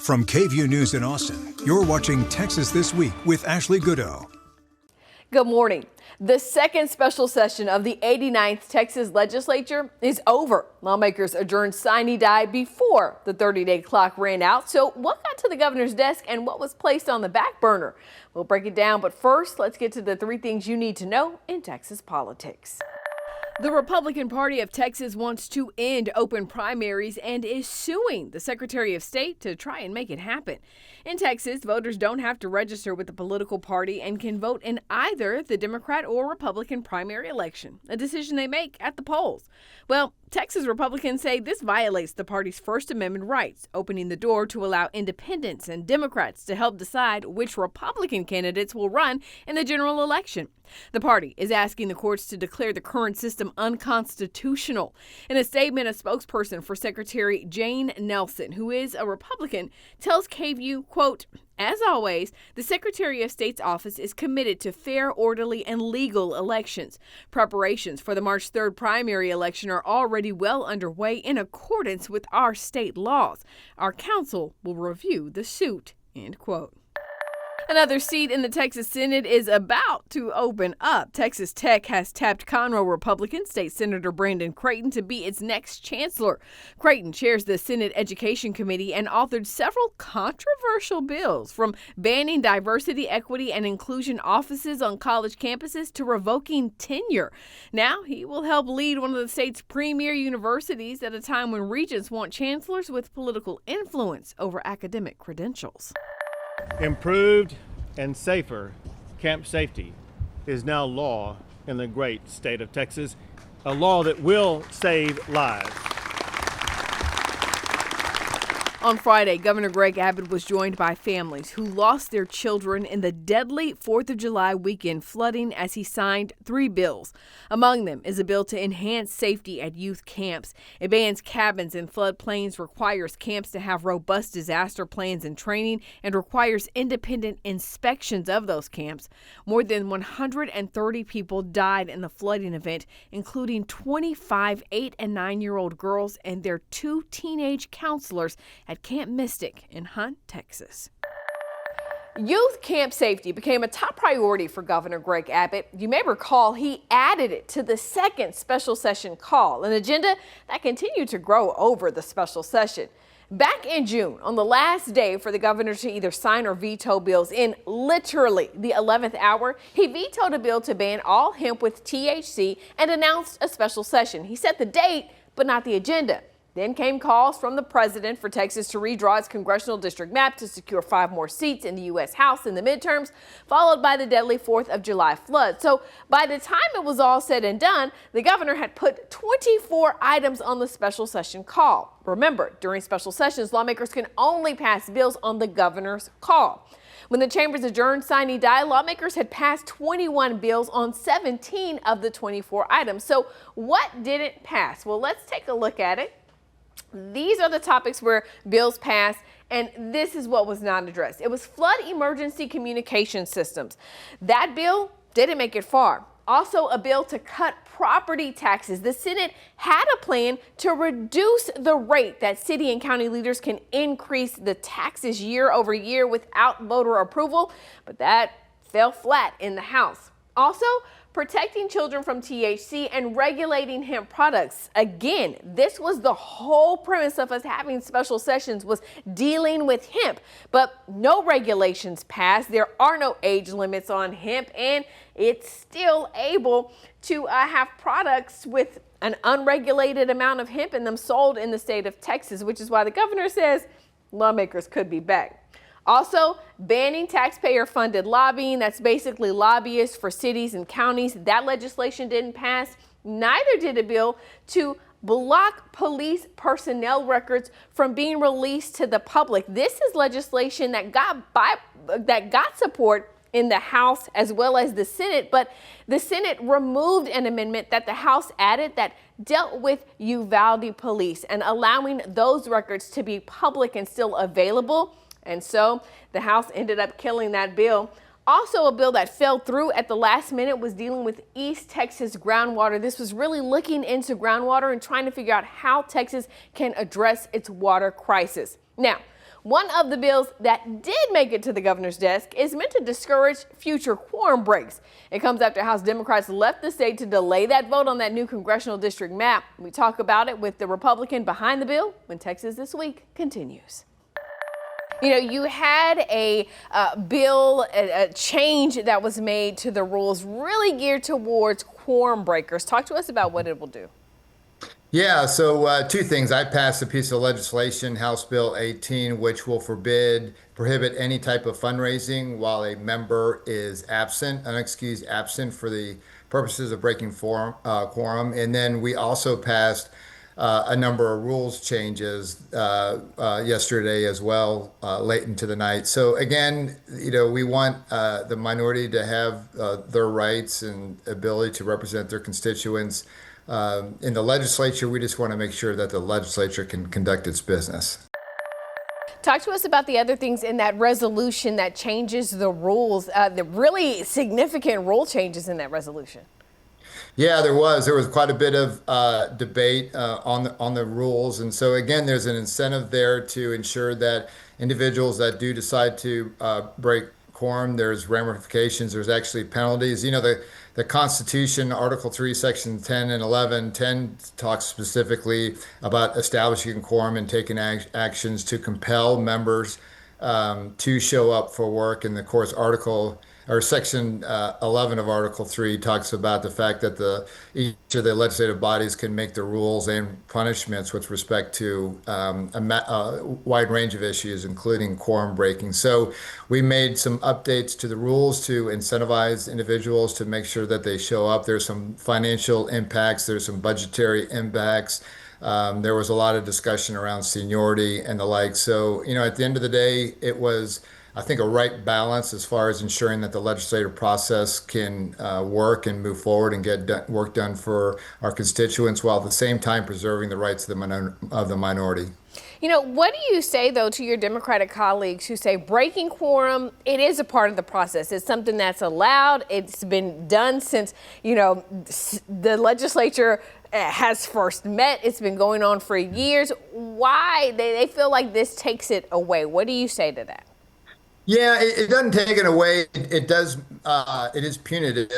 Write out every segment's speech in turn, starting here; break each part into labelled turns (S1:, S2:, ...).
S1: From KVUE News in Austin, you're watching Texas This Week with Ashley Goodo.
S2: Good morning. The second special session of the 89th Texas Legislature is over. Lawmakers adjourned sine die before the 30-day clock ran out. So what got to the governor's desk and what was placed on the back burner? We'll break it down, but first, let's get to the three things you need to know in Texas politics. The Republican Party of Texas wants to end open primaries and is suing the Secretary of State to try and make it happen. In Texas, voters don't have to register with the political party and can vote in either the Democrat or Republican primary election, a decision they make at the polls. Well, Texas Republicans say this violates the party's First Amendment rights, opening the door to allow independents and Democrats to help decide which Republican candidates will run in the general election. The party is asking the courts to declare the current system unconstitutional. In a statement, a spokesperson for Secretary Jane Nelson, who is a Republican, tells KVUE, quote, "As always, the Secretary of State's office is committed to fair, orderly, and legal elections. Preparations for the March 3rd primary election are already well underway in accordance with our state laws. Our council will review the suit," end quote. Another seat in the Texas Senate is about to open up. Texas Tech has tapped Conroe Republican State Senator Brandon Creighton to be its next chancellor. Creighton chairs the Senate Education Committee and authored several controversial bills, from banning diversity, equity, and inclusion offices on college campuses to revoking tenure. Now he will help lead one of the state's premier universities at a time when regents want chancellors with political influence over academic credentials.
S3: Improved and safer camp safety is now law in the great state of Texas, a law that will save lives.
S2: On Friday, Governor Greg Abbott was joined by families who lost their children in the deadly 4th of July weekend flooding as he signed 3 bills. Among them is a bill to enhance safety at youth camps. It bans cabins in floodplains, requires camps to have robust disaster plans and training, and requires independent inspections of those camps. More than 130 people died in the flooding event, including 25 8- and 9-year-old girls and their 2 teenage counselors at Camp Mystic in Hunt, Texas. Youth camp safety became a top priority for Governor Greg Abbott. You may recall he added it to the second special session call, an agenda that continued to grow over the special session. Back in June, on the last day for the governor to either sign or veto bills in literally the 11th hour, he vetoed a bill to ban all hemp with THC and announced a special session. He set the date, but not the agenda. Then came calls from the president for Texas to redraw its congressional district map to secure 5 more seats in the U.S. House in the midterms, followed by the deadly 4th of July flood. So by the time it was all said and done, the governor had put 24 items on the special session call. Remember, during special sessions, lawmakers can only pass bills on the governor's call. When the chambers adjourned sine die, lawmakers had passed 21 bills on 17 of the 24 items. So what didn't pass? Well, let's take a look at it. These are the topics where bills passed, and this is what was not addressed. It was flood emergency communication systems. That bill didn't make it far. Also, a bill to cut property taxes. The Senate had a plan to reduce the rate that city and county leaders can increase the taxes year over year without voter approval, but that fell flat in the House. Also, protecting children from THC and regulating hemp products. Again, this was the whole premise of us having special sessions, was dealing with hemp, but no regulations passed. There are no age limits on hemp, and it's still able to have products with an unregulated amount of hemp in them sold in the state of Texas, which is why the governor says lawmakers could be back. Also, banning taxpayer-funded lobbying. That's basically lobbyists for cities and counties. That legislation didn't pass. Neither did a bill to block police personnel records from being released to the public. This is legislation that got support in the House as well as the Senate, but the Senate removed an amendment that the House added that dealt with Uvalde police and allowing those records to be public and still available. And so the House ended up killing that bill. Also, a bill that fell through at the last minute was dealing with East Texas groundwater. This was really looking into groundwater and trying to figure out how Texas can address its water crisis. Now, One of the bills that did make it to the governor's desk is meant to discourage future quorum breaks. It comes after House Democrats left the state to delay that vote on that new congressional district map. We talk about it with the Republican behind the bill when Texas This Week continues. You know, you had a bill, a change that was made to the rules really geared towards quorum breakers. Talk to us about what it will do.
S4: Yeah, so two things. I passed a piece of legislation, House Bill 18, which will prohibit any type of fundraising while a member is absent, unexcused absent for the purposes of breaking quorum. And then we also passed a number of rules changes yesterday as well, late into the night. So again, you know, we want the minority to have their rights and ability to represent their constituents. In the legislature, we just want to make sure that the legislature can conduct its business.
S2: Talk to us about the other things in that resolution that changes the rules, the really significant rule changes in that resolution.
S4: Yeah, there was quite a bit of debate on the rules, and so again, there's an incentive there to ensure that individuals that do decide to break quorum, there's ramifications, there's actually penalties. You know, the Constitution, Article 3, Section 10 and 11, 10 talks specifically about establishing quorum and taking actions to compel members to show up for work. And of course, Section 11 of Article 3 talks about the fact that each of the legislative bodies can make the rules and punishments with respect to a wide range of issues, including quorum breaking. So we made some updates to the rules to incentivize individuals to make sure that they show up. There's some financial impacts. There's some budgetary impacts. There was a lot of discussion around seniority and the like. So, you know, at the end of the day, it was, I think, a right balance as far as ensuring that the legislative process can work and move forward and get work done for our constituents while at the same time preserving the rights of the minority.
S2: You know, what do you say, though, to your Democratic colleagues who say breaking quorum, it is a part of the process. It's something that's allowed. It's been done since, you know, the legislature has first met. It's been going on for years. Why? They feel like this takes it away. What do you say to that?
S4: Yeah, it doesn't take it away. It does. It is punitive.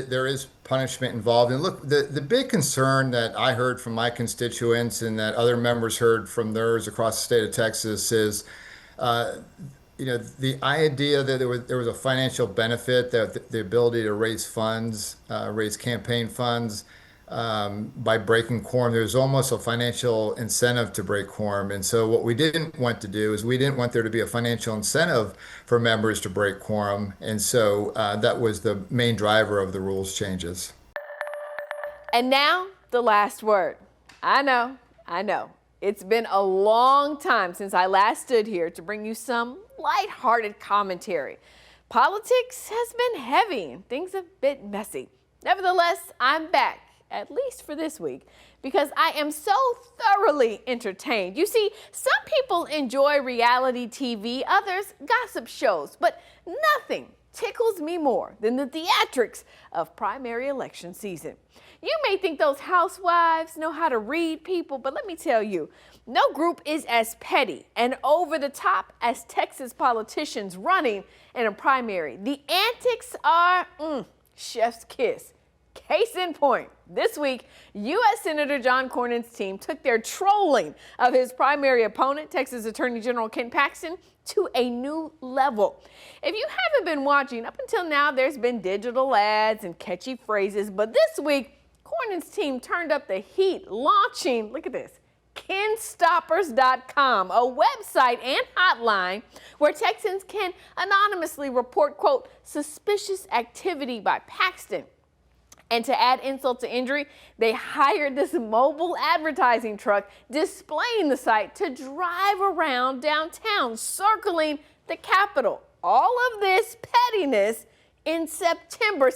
S4: There is punishment involved. And look, the big concern that I heard from my constituents and that other members heard from theirs across the state of Texas is, you know, the idea that there was a financial benefit, that the ability to raise funds, raise campaign funds, by breaking quorum. There's almost a financial incentive to break quorum. And so what we didn't want to do is we didn't want there to be a financial incentive for members to break quorum. And so that was the main driver of the rules changes.
S2: And now the last word. I know. It's been a long time since I last stood here to bring you some lighthearted commentary. Politics has been heavy and things a bit messy. Nevertheless, I'm back, at least for this week, because I am so thoroughly entertained. You see, some people enjoy reality TV, others gossip shows, but nothing tickles me more than the theatrics of primary election season. You may think those housewives know how to read people, but let me tell you, no group is as petty and over the top as Texas politicians running in a primary. The antics are chef's kiss. Case in point, this week, U.S. Senator John Cornyn's team took their trolling of his primary opponent, Texas Attorney General Ken Paxton, to a new level. If you haven't been watching, up until now, there's been digital ads and catchy phrases, but this week, Cornyn's team turned up the heat, launching, look at this, KenStoppers.com, a website and hotline where Texans can anonymously report, quote, suspicious activity by Paxton. And to add insult to injury, they hired this mobile advertising truck displaying the site to drive around downtown, circling the Capitol. All of this pettiness in September.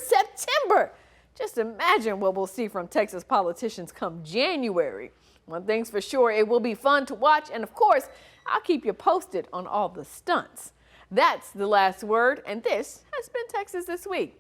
S2: Just imagine what we'll see from Texas politicians come January. One thing's for sure, it will be fun to watch. And of course, I'll keep you posted on all the stunts. That's the last word. And this has been Texas This Week.